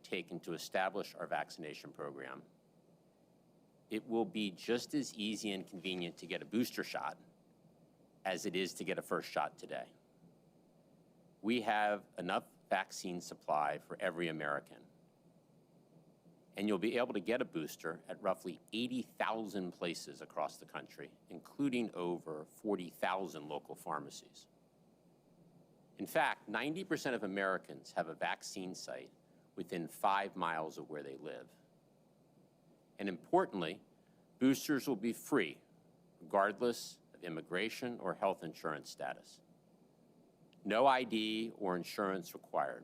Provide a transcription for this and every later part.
taken to establish our vaccination program, it will be just as easy and convenient to get a booster shot as it is to get a first shot today. We have enough vaccine supply for every American. And you'll be able to get a booster at roughly 80,000 places across the country, including over 40,000 local pharmacies. In fact, 90% of Americans have a vaccine site within 5 miles of where they live. And importantly, boosters will be free, regardless of immigration or health insurance status. No ID or insurance required.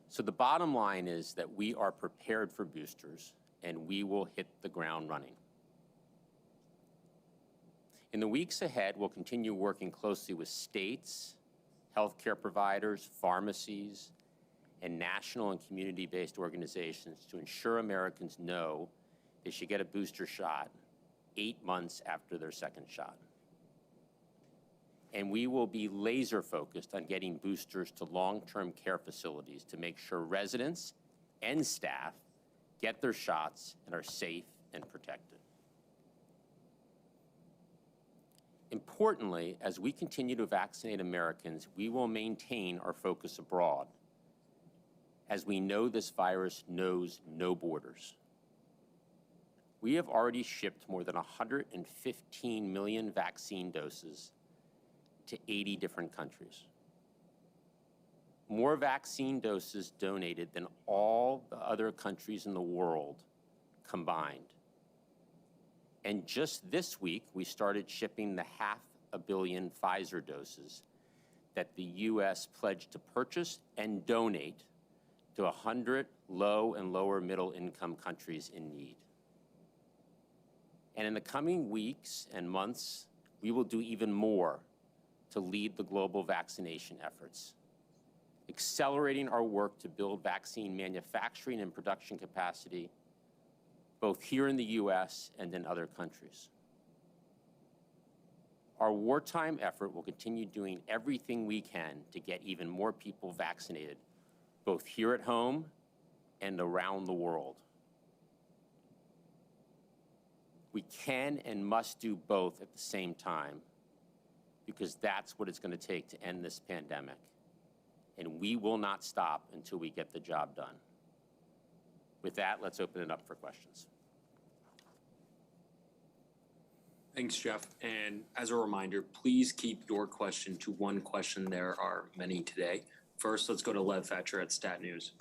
So the bottom line is that we are prepared for boosters, and we will hit the ground running. In the weeks ahead, we'll continue working closely with states, healthcare providers, pharmacies, and national and community-based organizations to ensure Americans know they should get a booster shot 8 months after their second shot. And we will be laser focused on getting boosters to long-term care facilities to make sure residents and staff get their shots and are safe and protected. Importantly, as we continue to vaccinate Americans, we will maintain our focus abroad, as we know this virus knows no borders. We have already shipped more than 115 million vaccine doses to 80 different countries. More vaccine doses donated than all the other countries in the world combined. And just this week, we started shipping the 500 million Pfizer doses that the U.S. pledged to purchase and donate to 100 low and lower middle income countries in need. And in the coming weeks and months, we will do even more to lead the global vaccination efforts, accelerating our work to build vaccine manufacturing and production capacity, both here in the U.S. and in other countries. Our wartime effort will continue doing everything we can to get even more people vaccinated, both here at home and around the world. We can and must do both at the same time, because that's what it's going to take to end this pandemic. And we will not stop until we get the job done. With that, let's open it up for questions. Thanks, Jeff. And as a reminder, please keep your question to one question. There are many today. First, let's go to Lev Thatcher at Stat News.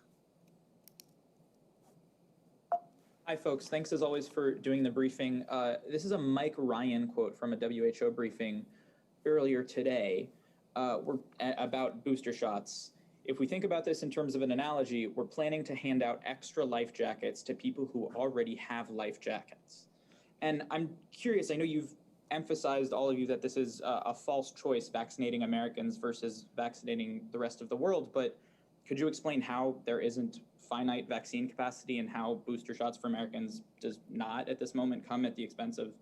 Hi, folks. Thanks, as always, for doing the briefing. This is a Mike Ryan quote from a WHO briefing earlier today about booster shots. If we think about this in terms of an analogy, we're planning to hand out extra life jackets to people who already have life jackets. And I'm curious, I know you've emphasized, all of you, that this is a false choice, vaccinating Americans versus vaccinating the rest of the world, but could you explain how there isn't finite vaccine capacity and how booster shots for Americans does not at this moment come at the expense of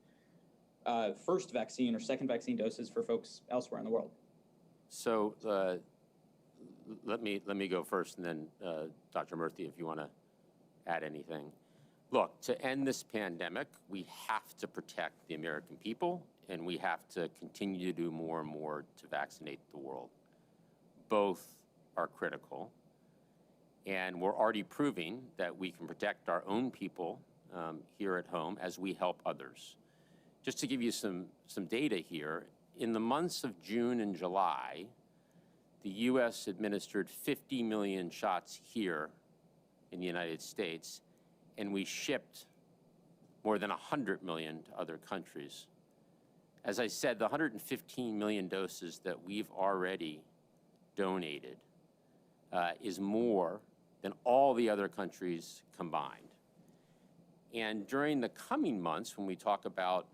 first vaccine or second vaccine doses for folks elsewhere in the world? So let me go first, and then Dr. Murthy, if you want to add anything. Look, to end this pandemic, we have to protect the American people, and we have to continue to do more and more to vaccinate the world. Both are critical, and we're already proving that we can protect our own people here at home as we help others. Just to give you some data here, in the months of June and July, the U.S. administered 50 million shots here in the United States, and we shipped more than 100 million to other countries. As I said, the 115 million doses that we've already donated is more than all the other countries combined. And during the coming months, when we talk about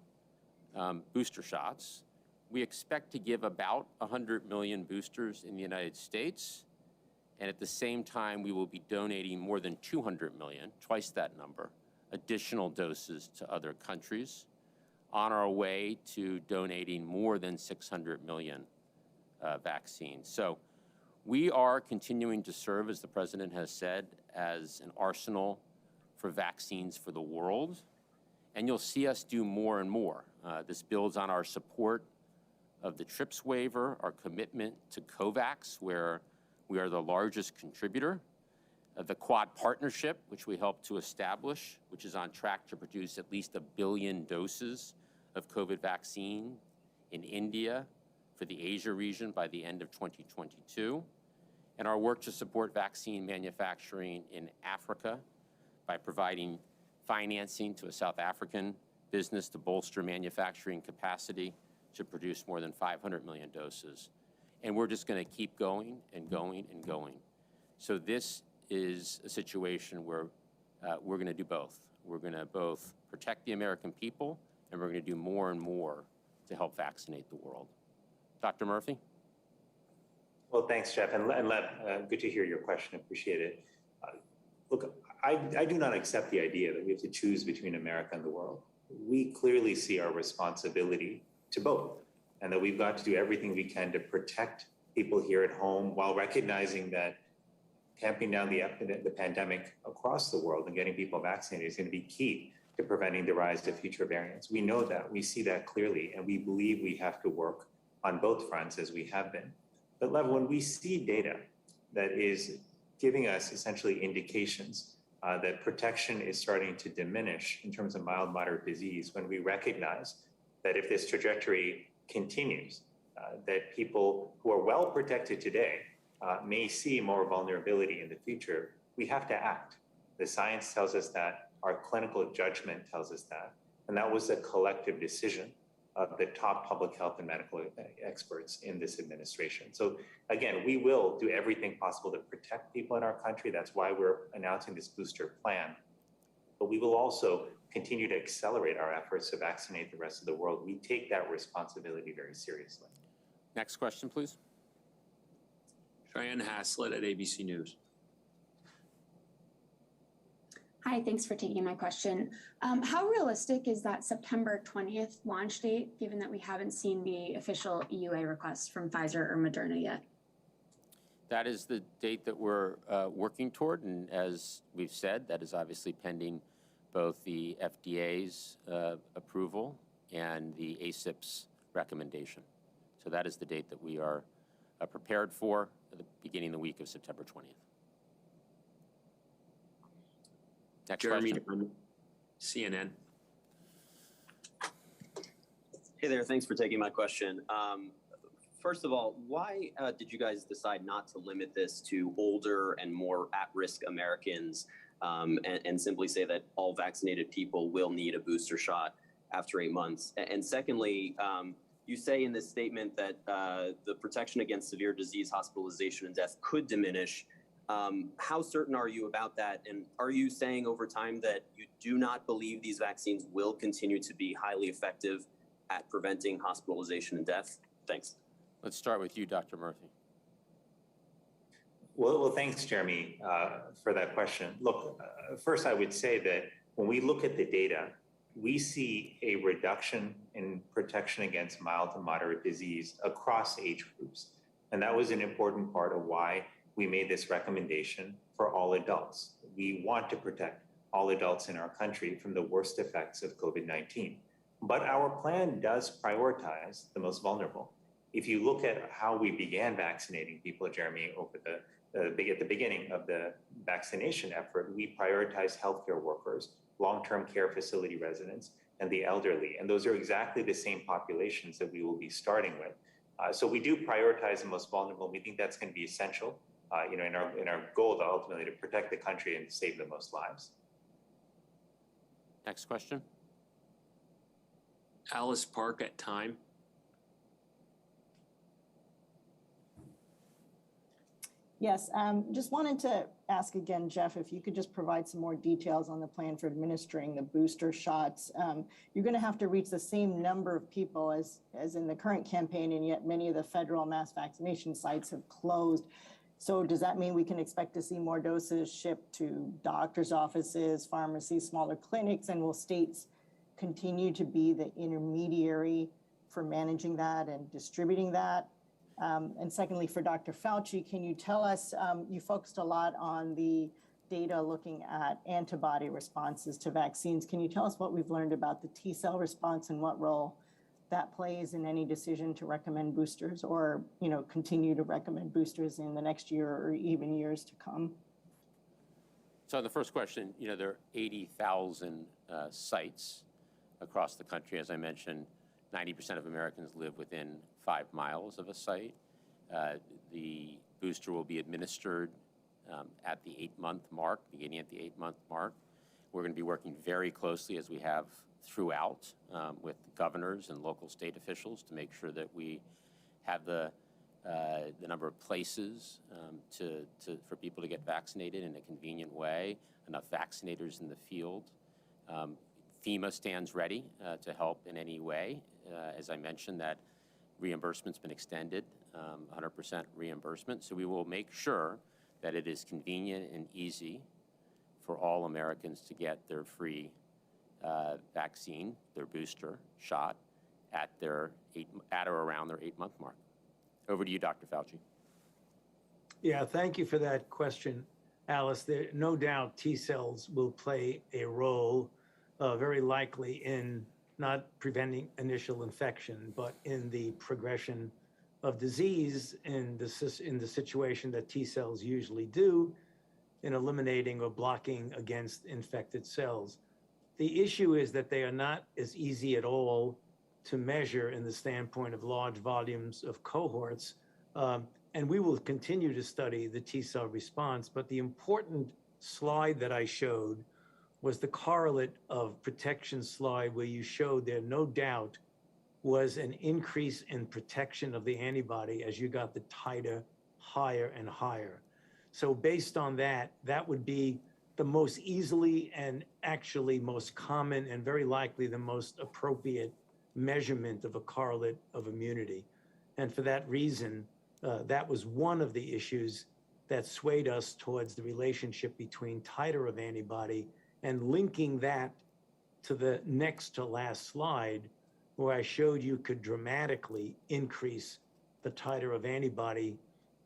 booster shots, we expect to give about 100 million boosters in the United States. And at the same time, we will be donating more than 200 million, twice that number, additional doses to other countries, on our way to donating more than 600 million vaccines. So We are continuing to serve, as the president has said, as an arsenal for vaccines for the world. And you'll see us do more and more. This builds on our support of the TRIPS waiver, our commitment to COVAX, where we are the largest contributor, the Quad partnership, which we helped to establish, which is on track to produce at least 1 billion doses of COVID vaccine in India for the Asia region by the end of 2022, and our work to support vaccine manufacturing in Africa by providing financing to a South African business to bolster manufacturing capacity to produce more than 500 million doses. And we're just going to keep going and going and going. So this is a situation where we're going to do both. We're going to both protect the American people, and we're going to do more and more to help vaccinate the world. Dr. Murphy? Well, thanks, Jeff. And Lev, good to hear your question. Appreciate it. Look, I do not accept the idea that we have to choose between America and the world. We clearly see our responsibility to both, and that we've got to do everything we can to protect people here at home while recognizing that tamping down the pandemic across the world and getting people vaccinated is going to be key to preventing the rise of future variants. We know that, we see that clearly, and we believe we have to work on both fronts as we have been. But Lev, when we see data that is giving us essentially indications that protection is starting to diminish in terms of mild, moderate disease, when we recognize that if this trajectory continues, that people who are well protected today may see more vulnerability in the future, we have to act. The science tells us that, our clinical judgment tells us that, and that was a collective decision of the top public health and medical experts in this administration. So again, we will do everything possible to protect people in our country. That's why we're announcing this booster plan. But we will also continue to accelerate our efforts to vaccinate the rest of the world. We take that responsibility very seriously. Next question, please. Cheyenne Haslett at ABC News. Hi, thanks for taking my question. How realistic is that September 20th launch date, given that we haven't seen the official EUA request from Pfizer or Moderna yet? That is the date that we're working toward, and as we've said, that is obviously pending both the FDA's approval and the ACIP's recommendation. So that is the date that we are prepared for at the beginning of the week of September 20th. Next Jeremy, question. CNN. Hey there, thanks for taking my question. First of all, why did you guys decide not to limit this to older and more at-risk Americans and simply say that all vaccinated people will need a booster shot after 8 months? And secondly, you say in this statement that the protection against severe disease, hospitalization, and death could diminish. How certain are you about that? And are you saying over time that you do not believe these vaccines will continue to be highly effective at preventing hospitalization and death? Thanks. Let's start with you, Dr. Murphy. Well, thanks, Jeremy, for that question. Look, first I would say that when we look at the data, we see a reduction in protection against mild to moderate disease across age groups. And that was an important part of why we made this recommendation for all adults. We want to protect all adults in our country from the worst effects of COVID-19. But our plan does prioritize the most vulnerable. If you look at how we began vaccinating people, Jeremy, over at the beginning of the vaccination effort, we prioritized healthcare workers, long-term care facility residents, and the elderly. And those are exactly the same populations that we will be starting with. So we do prioritize the most vulnerable. We think that's going to be essential, in our goal to ultimately to protect the country and save the most lives. Next question. Alice Park at Time. Yes, just wanted to ask again, Jeff, if you could just provide some more details on the plan for administering the booster shots. You're going to have to reach the same number of people as in the current campaign, and yet many of the federal mass vaccination sites have closed. So does that mean we can expect to see more doses shipped to doctors' offices, pharmacies, smaller clinics, and will states continue to be the intermediary for managing that and distributing that? And secondly, for Dr. Fauci, can you tell us, you focused a lot on the data looking at antibody responses to vaccines. Can you tell us what we've learned about the T cell response and what role that plays in any decision to recommend boosters or, continue to recommend boosters in the next year or even years to come? So the first question, there are 80,000 sites across the country. As I mentioned, 90% of Americans live within 5 miles of a site. The booster will be administered at the 8-month mark, beginning at the 8-month mark. We're going to be working very closely, as we have throughout, with governors and local state officials to make sure that we have the number of places for people to get vaccinated in a convenient way, enough vaccinators in the field. FEMA stands ready to help in any way. As I mentioned, that reimbursement's been extended, 100% reimbursement. So we will make sure that it is convenient and easy for all Americans to get their free vaccine, their booster shot, at or around their 8-month mark. Over to you, Dr. Fauci. Yeah, thank you for that question, Alice. There, no doubt T cells will play a role, very likely in not preventing initial infection, but in the progression of disease in the situation that T cells usually do in eliminating or blocking against infected cells. The issue is that they are not as easy at all to measure in the standpoint of large volumes of cohorts. And we will continue to study the T cell response, but the important slide that I showed was the correlate of protection slide where you showed there no doubt was an increase in protection of the antibody as you got the titer higher and higher. So based on that, that would be the most easily and actually most common and very likely the most appropriate measurement of a correlate of immunity. And for that reason, that was one of the issues that swayed us towards the relationship between titer of antibody and linking that to the next to last slide, where I showed you could dramatically increase the titer of antibody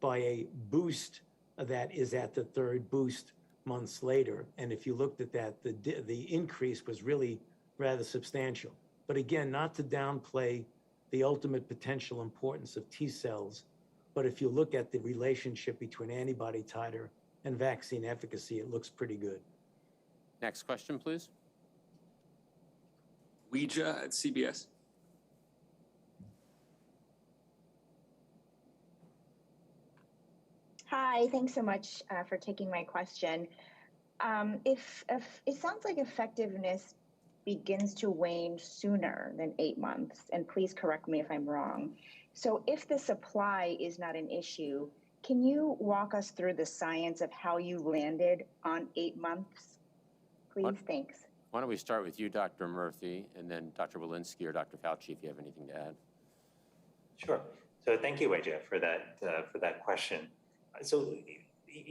by a boost that is at the 3rd boost months later. And if you looked at that, the increase was really rather substantial. But again, not to downplay the ultimate potential importance of T cells, but if you look at the relationship between antibody titer and vaccine efficacy, it looks pretty good. Next question, please. Ouija at CBS. Hi, thanks so much for taking my question. If it sounds like effectiveness begins to wane sooner than 8 months, and please correct me if I'm wrong. So if the supply is not an issue, can you walk us through the science of how you landed on 8 months? Please, thanks. Why don't we start with you, Dr. Murthy, and then Dr. Walensky or Dr. Fauci, if you have anything to add. Sure. So thank you, Ouija, for that question. So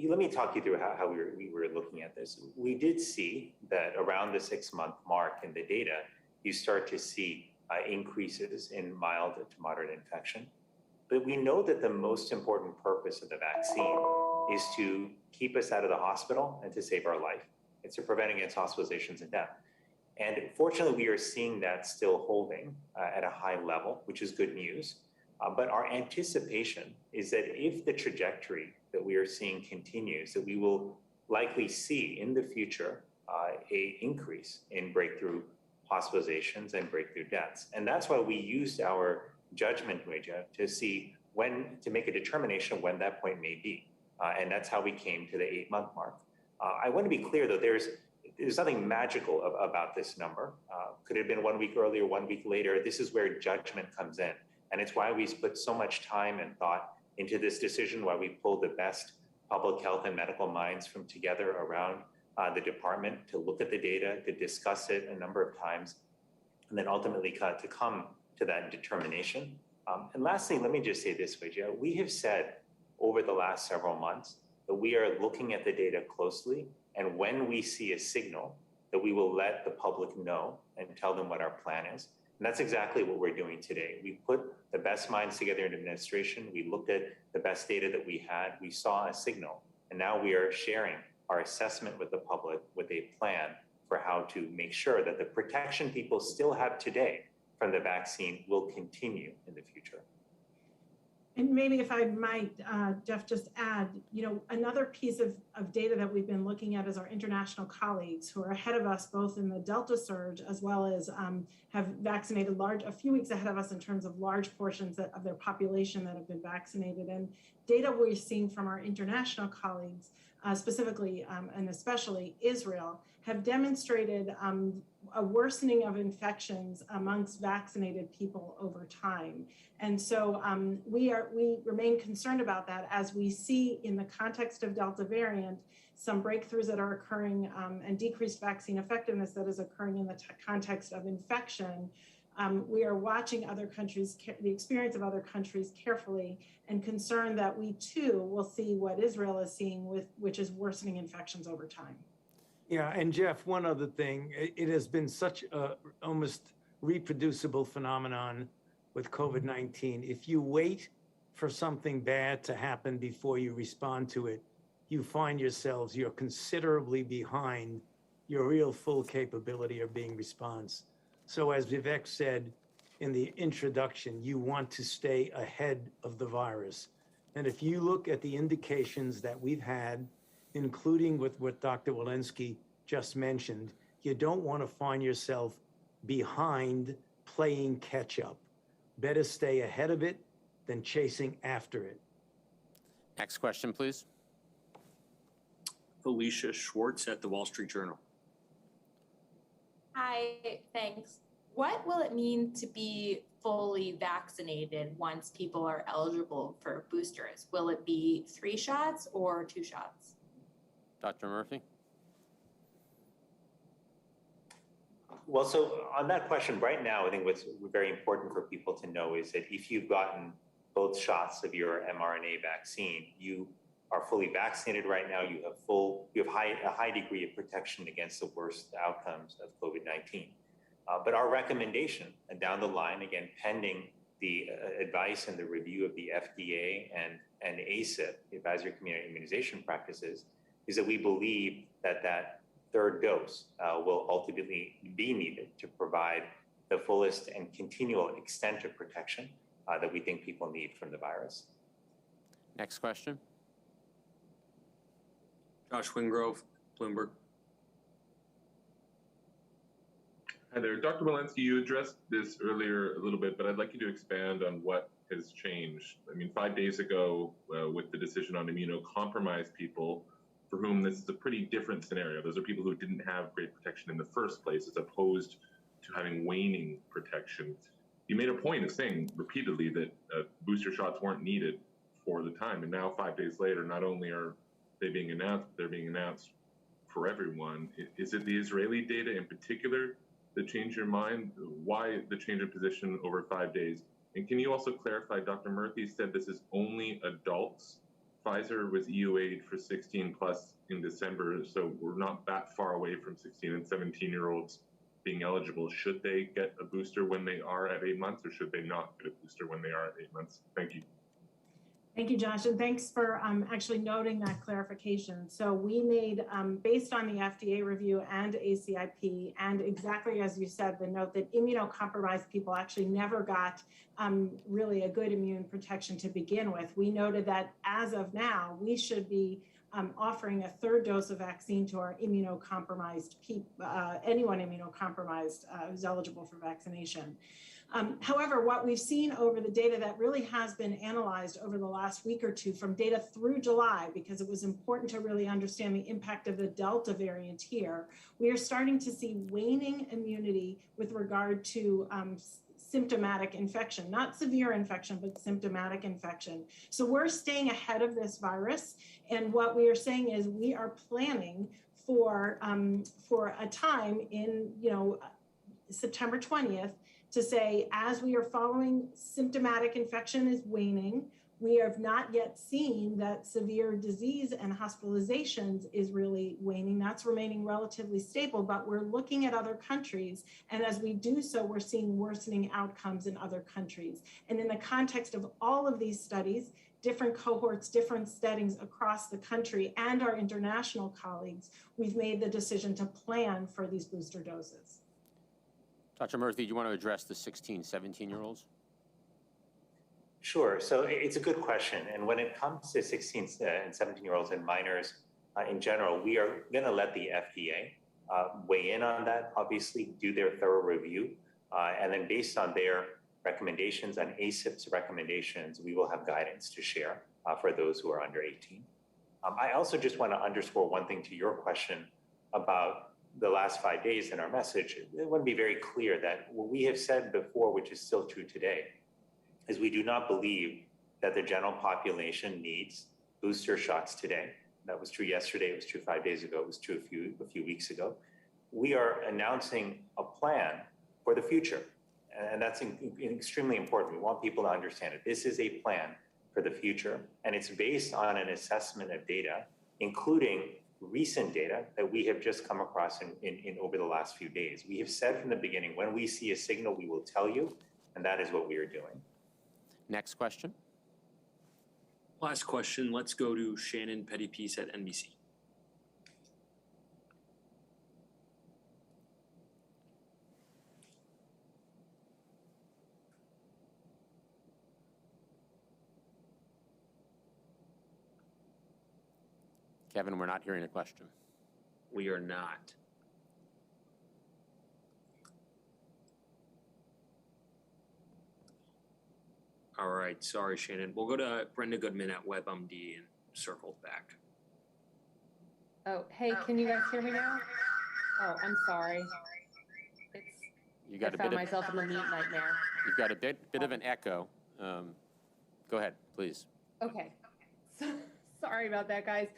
let me talk you through how we were looking at this. We did see that around the 6-month mark in the data, you start to see increases in mild to moderate infection. But we know that the most important purpose of the vaccine is to keep us out of the hospital and to save our life. It's to prevent against hospitalizations and death. And fortunately, we are seeing that still holding at a high level, which is good news. But our anticipation is that if the trajectory that we are seeing continues, that we will likely see in the future a increase in breakthrough hospitalizations and breakthrough deaths. And that's why we used our judgment, Ouija, to make a determination of when that point may be. And that's how we came to the 8-month mark. I want to be clear, though, there's nothing magical about this number. Could it have been 1 week earlier, 1 week later? This is where judgment comes in. And it's why we put so much time and thought into this decision, why we pulled the best public health and medical minds from together around the department to look at the data, to discuss it a number of times, and then ultimately to come to that determination. And lastly, let me just say this, Ouija. We have said over the last several months that we are looking at the data closely, and when we see a signal, that we will let the public know and tell them what our plan is. And that's exactly what we're doing today. We put the best minds together in administration. We looked at the best data that we had. We saw a signal. And now we are sharing our assessment with the public with a plan for how to make sure that the protection people still have today from the vaccine will continue in the future. And maybe if I might, Jeff, just add, another piece of data that we've been looking at is our international colleagues who are ahead of us, both in the Delta surge, as well as have vaccinated a few weeks ahead of us in terms of large portions of their population that have been vaccinated. And data we're seeing from our international colleagues, specifically and especially Israel, have demonstrated a worsening of infections amongst vaccinated people over time. And so we remain concerned about that as we see in the context of Delta variant, some breakthroughs that are occurring and decreased vaccine effectiveness that is occurring in the context of infection. We are watching other countries, the experience of other countries carefully, and concerned that we too will see what Israel is seeing, which is worsening infections over time. Yeah, and Jeff, one other thing, it has been such a almost reproducible phenomenon with COVID-19. If you wait for something bad to happen before you respond to it, you find yourselves, you're considerably behind your real full capability of being response. So as Vivek said in the introduction, you want to stay ahead of the virus. And if you look at the indications that we've had, including with what Dr. Walensky just mentioned, you don't want to find yourself behind playing catch up. Better stay ahead of it than chasing after it. Next question, please. Felicia Schwartz at the Wall Street Journal. Hi, thanks. What will it mean to be fully vaccinated once people are eligible for boosters? Will it be 3 shots or 2 shots? Dr. Murphy? Well, so on that question right now, I think what's very important for people to know is that if you've gotten both shots of your mRNA vaccine, you are fully vaccinated right now. You have a high degree of protection against the worst outcomes of COVID-19. But our recommendation down the line, again, pending the advice and the review of the FDA and ACIP, the Advisory Community Immunization Practices, is that we believe that that third dose will ultimately be needed to provide the fullest and continual extent of protection that we think people need from the virus. Next question. Josh Wingrove, Bloomberg. Hi there. Dr. Walensky, you addressed this earlier a little bit, but I'd like you to expand on what has changed. I mean, 5 days ago, with the decision on immunocompromised people, for whom this is a pretty different scenario. Those are people who didn't have great protection in the first place, as opposed to having waning protection. You made a point of saying repeatedly that booster shots weren't needed for the time. And now 5 days later, not only are they being announced, but they're being announced for everyone. Is it the Israeli data in particular that changed your mind? Why the change of position over 5 days? And can you also clarify, Dr. Murphy said this is only adults. Pfizer was EUA'd for 16 plus in December, so we're not that far away from 16 and 17-year-olds being eligible. Should they get a booster when they are at 8 months, or should they not get a booster when they are at 8 months? Thank you. Thank you, Josh, and thanks for actually noting that clarification. So we made, based on the FDA review and ACIP, and exactly as you said, the note that immunocompromised people actually never got really a good immune protection to begin with. We noted that as of now, we should be offering a third dose of vaccine to our immunocompromised people, anyone immunocompromised who's eligible for vaccination. However, what we've seen over the data that really has been analyzed over the last week or two from data through July, because it was important to really understand the impact of the Delta variant here, we are starting to see waning immunity with regard to symptomatic infection, not severe infection, but symptomatic infection. So we're staying ahead of this virus. And what we are saying is we are planning for a time in, September 20th, to say, as we are following symptomatic infection is waning, We have not yet seen that severe disease and hospitalizations is really waning. That's remaining relatively stable, but we're looking at other countries. And as we do so, we're seeing worsening outcomes in other countries. And in the context of all of these studies, different cohorts, different settings across the country and our international colleagues, we've made the decision to plan for these booster doses. Dr. Murthy, do you want to address the 16, 17-year-olds? Sure. So it's a good question. And when it comes to 16 and 17-year-olds and minors in general, we are going to let the FDA weigh in on that, obviously do their thorough review. And then based on their recommendations and ACIP's recommendations, we will have guidance to share for those who are under 18. I also just want to underscore one thing to your question about the last 5 days in our message. I want to be very clear that what we have said before, which is still true today, is we do not believe that the general population needs booster shots today. That was true yesterday, it was true 5 days ago, it was true a few weeks ago. We are announcing a plan for the future, and that's extremely important. We want people to understand it. This is a plan for the future, and it's based on an assessment of data, including recent data that we have just come across in over the last few days. We have said from the beginning, when we see a signal, we will tell you, and that is what we are doing. Next question. Last question, let's go to Shannon Pettypiece at NBC. Kevin, we're not hearing a question. We are not. All right, sorry, Shannon. We'll go to Brenda Goodman at WebMD and circle back. Oh, hey, can you guys hear me now? Oh, I'm sorry. I found myself in a mute nightmare. You've got a bit of an echo. Go ahead, please. Okay. Sorry about that, guys.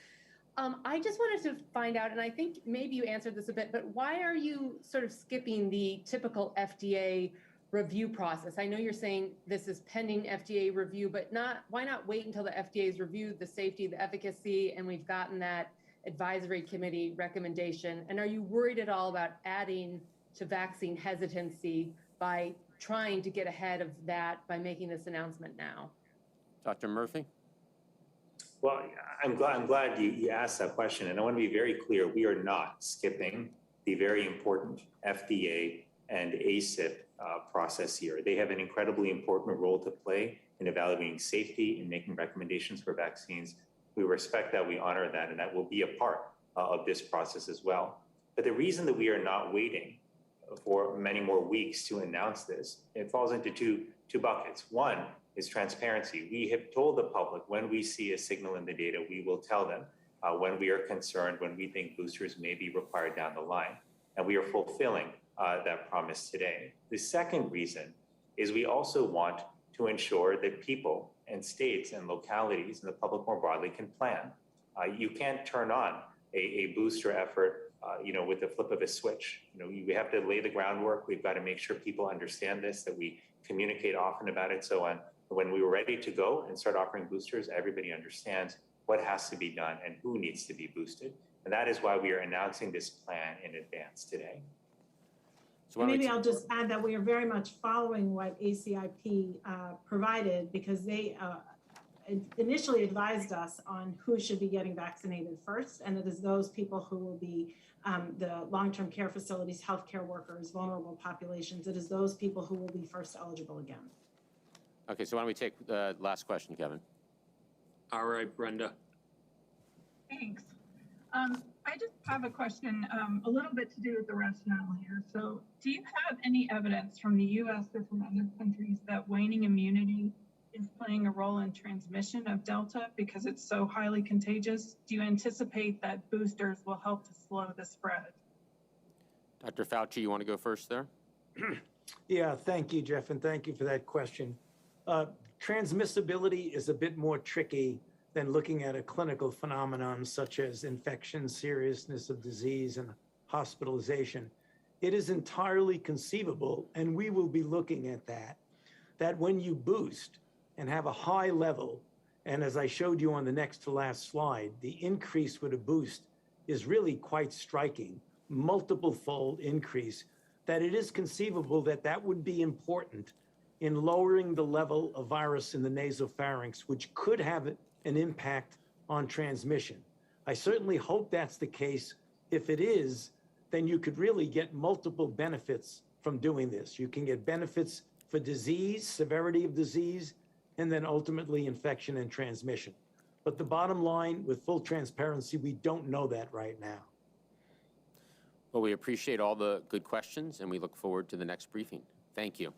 I just wanted to find out, and I think maybe you answered this a bit, but why are you sort of skipping the typical FDA review process? I know you're saying this is pending FDA review, but why not wait until the FDA's reviewed the safety, the efficacy, and we've gotten that advisory committee recommendation? And are you worried at all about adding to vaccine hesitancy by trying to get ahead of that by making this announcement now? Dr. Murthy? Well, I'm glad you asked that question. And I want to be very clear, we are not skipping the very important FDA and ACIP process here. They have an incredibly important role to play in evaluating safety and making recommendations for vaccines. We respect that, we honor that, and that will be a part of this process as well. But the reason that we are not waiting for many more weeks to announce this, it falls into two buckets. One is transparency. We have told the public when we see a signal in the data, we will tell them when we are concerned, when we think boosters may be required down the line, and we are fulfilling that promise today. The second reason is we also want to ensure that people and states and localities and the public more broadly can plan. You can't turn on a booster effort with the flip of a switch. We have to lay the groundwork. We've got to make sure people understand this, that we communicate often about it. So when we were ready to go and start offering boosters, everybody understands what has to be done and who needs to be boosted. And that is why we are announcing this plan in advance today. So maybe I'll just add that we are very much following what ACIP provided, because they initially advised us on who should be getting vaccinated first, and it is those people who will be the long-term care facilities, healthcare workers, vulnerable populations. It is those people who will be first eligible again. Okay, so why don't we take the last question, Kevin? All right, Brenda. Thanks. I just have a question, a little bit to do with the rationale here. So do you have any evidence from the US or from other countries that waning immunity is playing a role in transmission of Delta because it's so highly contagious? Do you anticipate that boosters will help to slow the spread? Dr. Fauci, you want to go first there? Yeah, thank you, Jeff, and thank you for that question. Transmissibility is a bit more tricky than looking at a clinical phenomenon such as infection, seriousness of disease, and hospitalization. It is entirely conceivable, and we will be looking at that when you boost and have a high level And as I showed you on the next to last slide, the increase with a boost is really quite striking, multiple fold increase, that it is conceivable that that would be important in lowering the level of virus in the nasopharynx, which could have an impact on transmission. I certainly hope that's the case. If it is, then you could really get multiple benefits from doing this. You can get benefits for disease, severity of disease, and then ultimately infection and transmission. But the bottom line, with full transparency, we don't know that right now. Well, we appreciate all the good questions, and we look forward to the next briefing. Thank you.